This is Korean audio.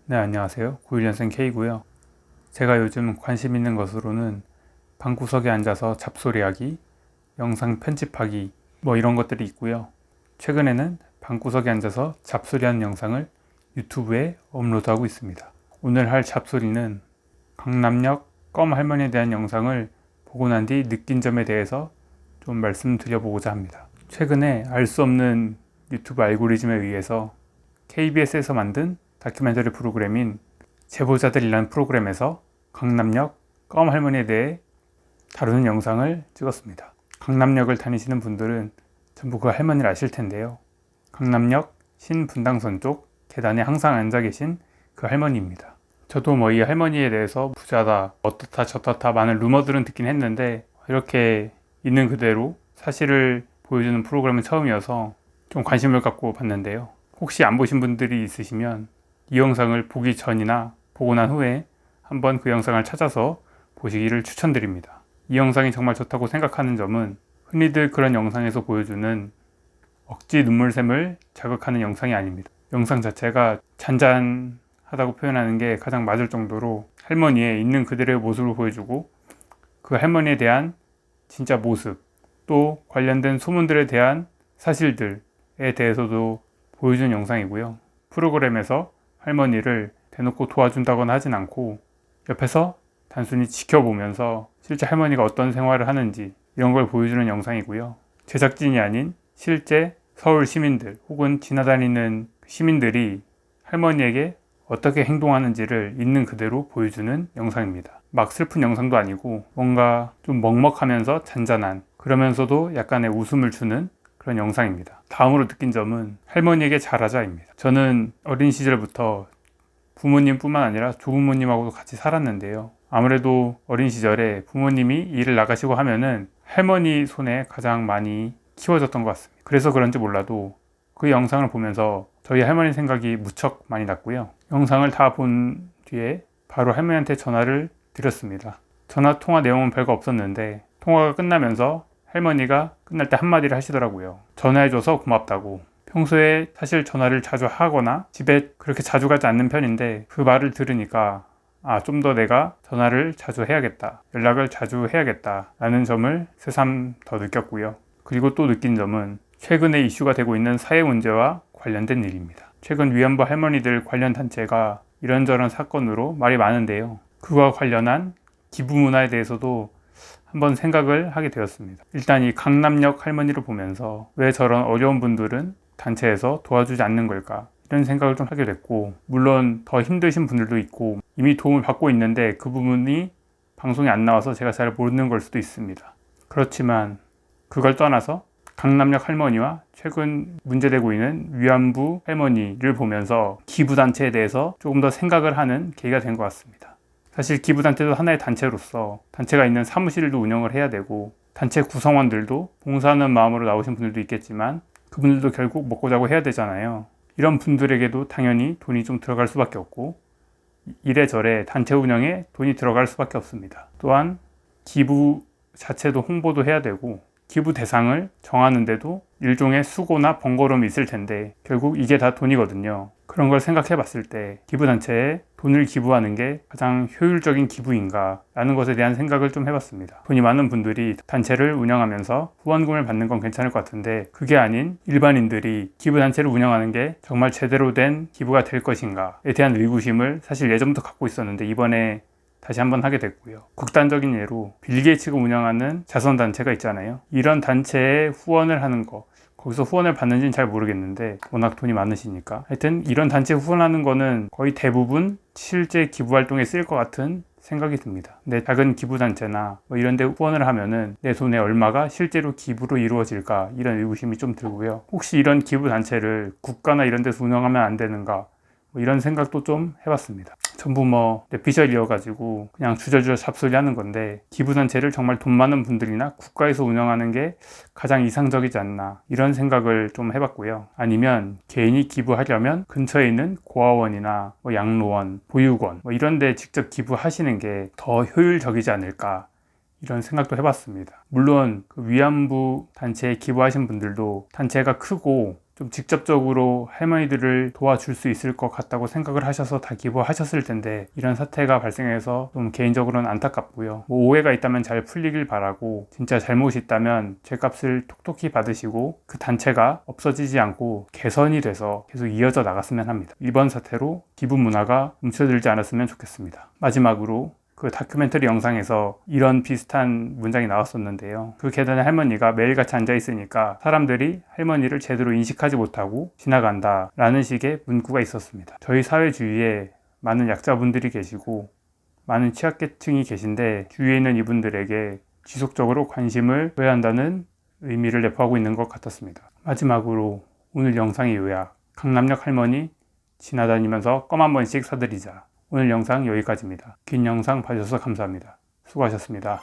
네, 안녕하세요. 91년생 K고요. 제가 요즘 관심 있는 것으로는 방구석에 앉아서 잡소리하기, 영상 편집하기 이런 것들이 있고요. 최근에는 방구석에 앉아서 잡소리하는 영상을 유튜브에 업로드하고 있습니다. 오늘 할 잡소리는 강남역 껌 할머니에 대한 영상을 보고 난 뒤 느낀 점에 대해서 좀 말씀드려보고자 합니다. 최근에 알 수 없는 유튜브 알고리즘에 의해서 KBS에서 만든 다큐멘터리 프로그램인 제보자들이라는 프로그램에서 강남역 껌 할머니에 대해 다루는 영상을 찍었습니다. 강남역을 다니시는 분들은 전부 그 할머니를 아실 텐데요. 강남역 신분당선 쪽 계단에 항상 앉아 계신 그 할머니입니다. 저도 이 할머니에 대해서 부자다, 어떻다 저떻다 많은 루머들은 듣긴 했는데 이렇게 있는 그대로 사실을 보여주는 프로그램은 처음이어서 좀 관심을 갖고 봤는데요. 혹시 안 보신 분들이 있으시면 이 영상을 보기 전이나 보고 난 후에 한번 그 영상을 찾아서 보시기를 추천드립니다. 이 영상이 정말 좋다고 생각하는 점은 흔히들 그런 영상에서 보여주는 억지 눈물샘을 자극하는 영상이 아닙니다. 영상 자체가 잔잔하다고 표현하는 게 가장 맞을 정도로 할머니의 있는 그대로의 모습을 보여주고 그 할머니에 대한 진짜 모습, 또 관련된 소문들에 대한 사실들에 대해서도 보여주는 영상이고요. 프로그램에서 할머니를 대놓고 도와준다거나 하진 않고 옆에서 단순히 지켜보면서 실제 할머니가 어떤 생활을 하는지 이런 걸 보여주는 영상이고요. 제작진이 아닌 실제 서울 시민들 혹은 지나다니는 시민들이 할머니에게 어떻게 행동하는지를 있는 그대로 보여주는 영상입니다. 막 슬픈 영상도 아니고 뭔가 좀 먹먹하면서 잔잔한, 그러면서도 약간의 웃음을 주는 그런 영상입니다. 다음으로 느낀 점은 할머니에게 잘하자입니다. 저는 어린 시절부터 부모님뿐만 아니라 조부모님하고도 같이 살았는데요. 아무래도 어린 시절에 부모님이 일을 나가시고 하면은 할머니 손에 가장 많이 키워졌던 것 같습니다. 그래서 그런지 몰라도 그 영상을 보면서 저희 할머니 생각이 무척 많이 났고요. 영상을 다 본 뒤에 바로 할머니한테 전화를 드렸습니다. 전화 통화 내용은 별거 없었는데 통화가 끝나면서 할머니가 끝날 때 한마디를 하시더라고요. 전화해줘서 고맙다고. 평소에 사실 전화를 자주 하거나 집에 그렇게 자주 가지 않는 편인데 그 말을 들으니까 좀 더 내가 전화를 자주 해야겠다, 연락을 자주 해야겠다 라는 점을 새삼 더 느꼈고요. 그리고 또 느낀 점은 최근에 이슈가 되고 있는 사회 문제와 관련된 일입니다. 최근 위안부 할머니들 관련 단체가 이런저런 사건으로 말이 많은데요. 그와 관련한 기부 문화에 대해서도 한번 생각을 하게 되었습니다. 일단 이 강남역 할머니를 보면서 왜 저런 어려운 분들은 단체에서 도와주지 않는 걸까, 이런 생각을 좀 하게 됐고, 물론 더 힘드신 분들도 있고 이미 도움을 받고 있는데 그 부분이 방송에 안 나와서 제가 잘 모르는 걸 수도 있습니다. 그렇지만 그걸 떠나서 강남역 할머니와 최근 문제되고 있는 위안부 할머니를 보면서 기부단체에 대해서 조금 더 생각을 하는 계기가 된 것 같습니다. 사실 기부단체도 하나의 단체로서 단체가 있는 사무실도 운영을 해야 되고, 단체 구성원들도 봉사하는 마음으로 나오신 분들도 있겠지만 그분들도 결국 먹고 자고 해야 되잖아요. 이런 분들에게도 당연히 돈이 좀 들어갈 수밖에 없고 이래저래 단체 운영에 돈이 들어갈 수밖에 없습니다. 또한 기부 자체도 홍보도 해야 되고 기부 대상을 정하는데도 일종의 수고나 번거로움이 있을 텐데 결국 이게 다 돈이거든요. 그런 걸 생각해 봤을 때 기부단체에 돈을 기부하는 게 가장 효율적인 기부인가 라는 것에 대한 생각을 좀 해봤습니다. 돈이 많은 분들이 단체를 운영하면서 후원금을 받는 건 괜찮을 것 같은데 그게 아닌 일반인들이 기부단체를 운영하는 게 정말 제대로 된 기부가 될 것인가에 대한 의구심을 사실 예전부터 갖고 있었는데 이번에 다시 한번 하게 됐고요. 극단적인 예로 빌 게이츠가 운영하는 자선단체가 있잖아요. 이런 단체에 후원을 하는 거, 거기서 후원을 받는지는 잘 모르겠는데 워낙 돈이 많으시니까 하여튼 이런 단체에 후원하는 거는 거의 대부분 실제 기부활동에 쓰일 것 같은 생각이 듭니다. 내 작은 기부단체나 이런 데 후원을 하면은 내 돈의 얼마가 실제로 기부로 이루어질까, 이런 의구심이 좀 들고요. 혹시 이런 기부단체를 국가나 이런 데서 운영하면 안 되는가, 이런 생각도 좀 해봤습니다. 전부 뇌피셜이어가지고 그냥 주저주저 잡소리 하는 건데 기부단체를 정말 돈 많은 분들이나 국가에서 운영하는 게 가장 이상적이지 않나, 이런 생각을 좀 해봤고요. 아니면 개인이 기부하려면 근처에 있는 고아원이나 양로원, 보육원 이런 데 직접 기부하시는 게 더 효율적이지 않을까, 이런 생각도 해봤습니다. 물론 그 위안부 단체에 기부하신 분들도 단체가 크고 좀 직접적으로 할머니들을 도와줄 수 있을 것 같다고 생각을 하셔서 다 기부하셨을 텐데 이런 사태가 발생해서 좀 개인적으로는 안타깝고요. 뭐 오해가 있다면 잘 풀리길 바라고, 진짜 잘못이 있다면 죗값을 톡톡히 받으시고 그 단체가 없어지지 않고 개선이 돼서 계속 이어져 나갔으면 합니다. 이번 사태로 기부 문화가 멈춰들지 않았으면 좋겠습니다. 마지막으로 그 다큐멘터리 영상에서 이런 비슷한 문장이 나왔었는데요. 그 계단에 할머니가 매일같이 앉아 있으니까 사람들이 할머니를 제대로 인식하지 못하고 지나간다 라는 식의 문구가 있었습니다. 저희 사회 주위에 많은 약자분들이 계시고 많은 취약계층이 계신데 주위에 있는 이분들에게 지속적으로 관심을 줘야 한다는 의미를 내포하고 있는 것 같았습니다. 마지막으로 오늘 영상의 요약, 강남역 할머니 지나다니면서 껌 한 번씩 사드리자. 오늘 영상 여기까지입니다. 긴 영상 봐주셔서 감사합니다. 수고하셨습니다.